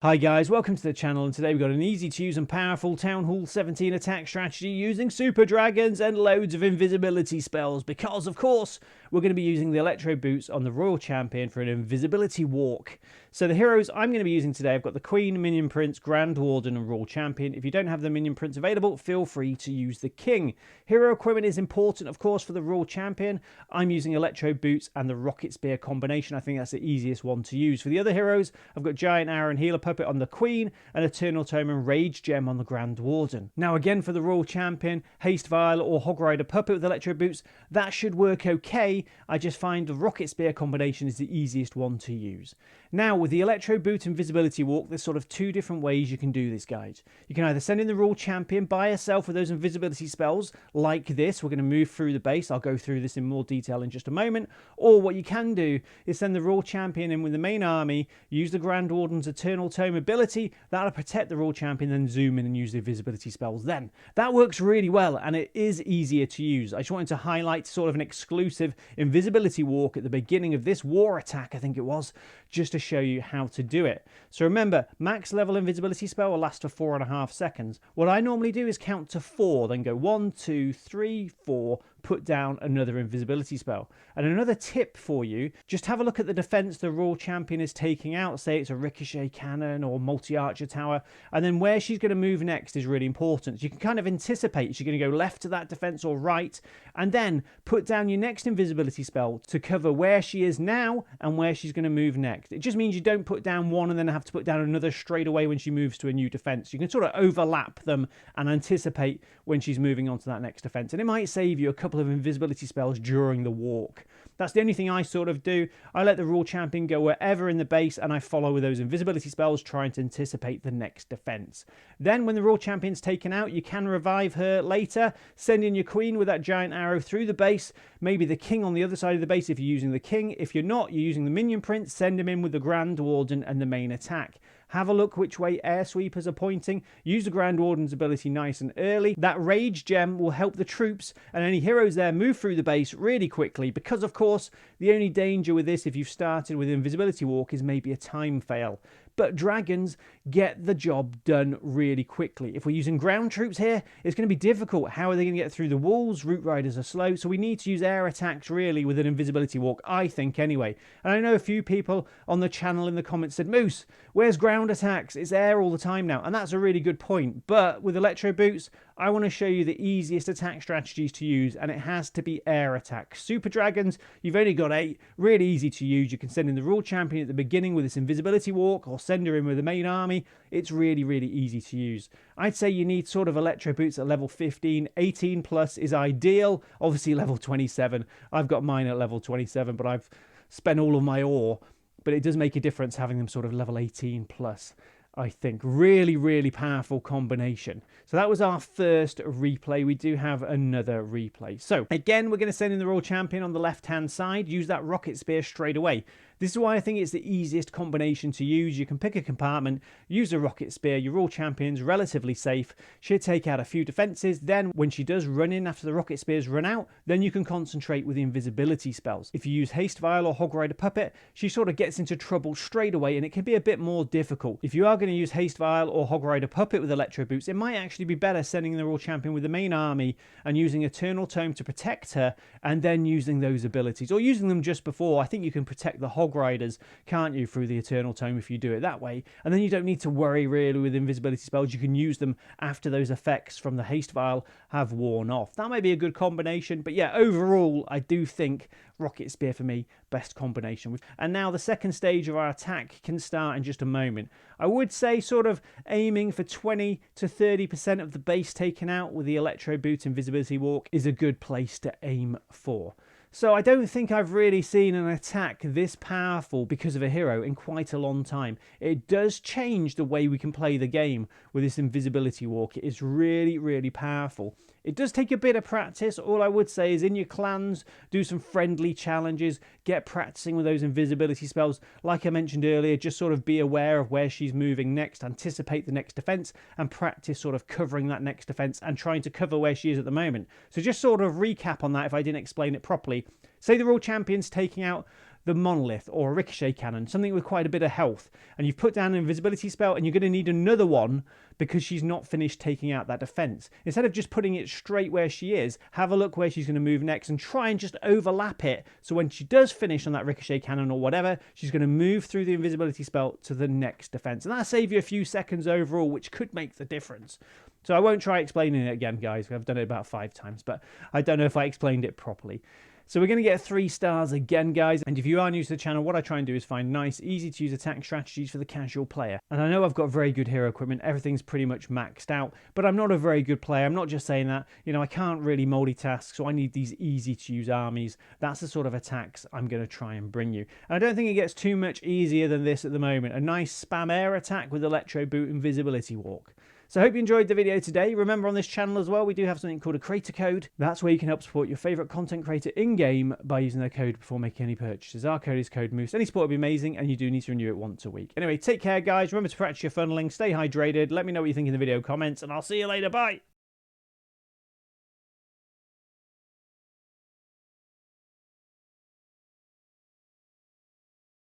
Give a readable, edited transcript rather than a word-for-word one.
Hi guys, welcome to the channel, and today we've got an easy to use and powerful Town Hall 17 attack strategy using super dragons and loads of invisibility spells, because of course we're going to be using the Electro boots on the Royal Champion for an invisibility walk. So the heroes I'm going to be using today, I've got the Queen, Minion Prince, Grand Warden and Royal Champion. If you don't have the Minion Prince available, feel free to use the King. Hero equipment is important of course for the Royal Champion. I'm using Electro boots and the Rocket Spear combination. I think that's the easiest one to use. For the other heroes, I've got Giant Arrow and Healer Puppet on the Queen and Eternal Tome and Rage Gem on the Grand Warden. Now again, for the Royal Champion, Haste Vial or Hog Rider Puppet with Electro boots, that should work okay. I just find the Rocket Spear combination is the easiest one to use. Now with the Electro boot invisibility walk, there's sort of two different ways you can do this, guys. You can either send in the Royal Champion by herself with those invisibility spells like this. We're going to move through the base. I'll go through this in more detail in just a moment. Or what you can do is send the Royal Champion in with the main army, use the Grand Warden's Eternal Tome ability, that'll protect the Royal Champion, then zoom in and use the invisibility spells then. That works really well and it is easier to use. I just wanted to highlight sort of an exclusive invisibility walk at the beginning of this war attack, I think it was, just to show you how to do it. So remember, max level invisibility spell will last for 4.5 seconds. What I normally do is count to 4, then go 1, 2, 3, 4, put down another invisibility spell. And another tip for you, just have a look at the defense the Royal Champion is taking out. Say it's a ricochet cannon or multi-archer tower, and then where she's going to move next is really important. So you can kind of anticipate she's going to go left to that defense or right, and then put down your next invisibility spell to cover where she is now and where she's going to move next. It just means you don't put down one and then have to put down another straight away when she moves to a new defense. You can sort of overlap them and anticipate when she's moving on to that next defense, and it might save you a couple of invisibility spells during the walk. That's the only thing I sort of do. I let the Royal Champion go wherever in the base and I follow with those invisibility spells, trying to anticipate the next defense. Then when the Royal Champion's taken out, you can revive her later. Send in your Queen with that Giant Arrow through the base, maybe the King on the other side of the base if you're using the King. If you're not, you're using the Minion Prince, send him in with the Grand Warden and the main attack. Have a look which way air sweepers are pointing. Use the Grand Warden's ability nice and early. That Rage Gem will help the troops and any heroes there move through the base really quickly, because of course the only danger with this, if you've started with Invisibility Walk, is maybe a time fail. But dragons get the job done really quickly. If we're using ground troops here, it's going to be difficult. How are they going to get through the walls? Root riders are slow, so we need to use air attacks really with an invisibility walk, I think anyway. And I know a few people on the channel in the comments said, Moose, where's ground attacks? It's air all the time now. And that's a really good point. But with Electro boots, I want to show you the easiest attack strategies to use, and it has to be air attacks. Super dragons, you've only got 8, really easy to use. You can send in the Royal Champion at the beginning with this invisibility walk, or send her in with the main army. It's really, really easy to use. I'd say you need sort of Electro boots at level 15, 18 plus is ideal. Obviously level 27. I've got mine at level 27, but I've spent all of my ore. But it does make a difference having them sort of level 18 plus. I think really, really powerful combination. So that was our first replay. We do have another replay. So again, we're going to send in the Royal Champion on the left hand side. Use that Rocket Spear straight away. This is why I think it's the easiest combination to use. You can pick a compartment, use a Rocket Spear, your Royal Champion's relatively safe. She'll take out a few defenses. Then when she does run in after the Rocket Spears run out, then you can concentrate with the invisibility spells. If you use Haste Vial or Hog Rider Puppet, she sort of gets into trouble straight away and it can be a bit more difficult. If you are going to use Haste Vial or Hog Rider Puppet with Electro boots, it might actually be better sending the Royal Champion with the main army and using Eternal Tome to protect her, and then using those abilities, or using them just before. I think you can protect the Hog Riders, can't you, through the Eternal Tome if you do it that way, and then you don't need to worry really with invisibility spells. You can use them after those effects from the Haste Vial have worn off. That might be a good combination, but yeah, overall I do think Rocket Spear for me, best combination. And now the second stage of our attack can start in just a moment. I would say sort of aiming for 20 to 30% of the base taken out with the Electro boot invisibility walk is a good place to aim for. So I don't think I've really seen an attack this powerful because of a hero in quite a long time. It does change the way we can play the game with this invisibility walk. It is really, really powerful. It does take a bit of practice. All I would say is in your clans, do some friendly challenges, get practicing with those invisibility spells. Like I mentioned earlier, just sort of be aware of where she's moving next, anticipate the next defense, and practice sort of covering that next defense and trying to cover where she is at the moment. So just sort of recap on that if I didn't explain it properly. Say the Royal Champion's taking out the monolith or a ricochet cannon, something with quite a bit of health, and you've put down an invisibility spell and you're going to need another one because she's not finished taking out that defense. Instead of just putting it straight where she is, have a look where she's going to move next and try and just overlap it. So when she does finish on that ricochet cannon or whatever, she's going to move through the invisibility spell to the next defense. And that'll save you a few seconds overall, which could make the difference. So I won't try explaining it again, guys. I've done it about 5 times, but I don't know if I explained it properly. So we're going to get 3 stars again, guys. And if you are new to the channel, what I try and do is find nice, easy to use attack strategies for the casual player. And I know I've got very good hero equipment. Everything's pretty much maxed out, but I'm not a very good player. I'm not just saying that. You know, I can't really multitask, so I need these easy to use armies. That's the sort of attacks I'm going to try and bring you. And I don't think it gets too much easier than this at the moment. A nice spam air attack with Electro Boot Invisibility Walk. So I hope you enjoyed the video today. Remember, on this channel as well, we do have something called a creator code. That's where you can help support your favourite content creator in-game by using their code before making any purchases. Our code is code Moose. Any support would be amazing, and you do need to renew it once a week. Anyway, take care, guys. Remember to practice your funneling, stay hydrated. Let me know what you think in the video comments, and I'll see you later. Bye!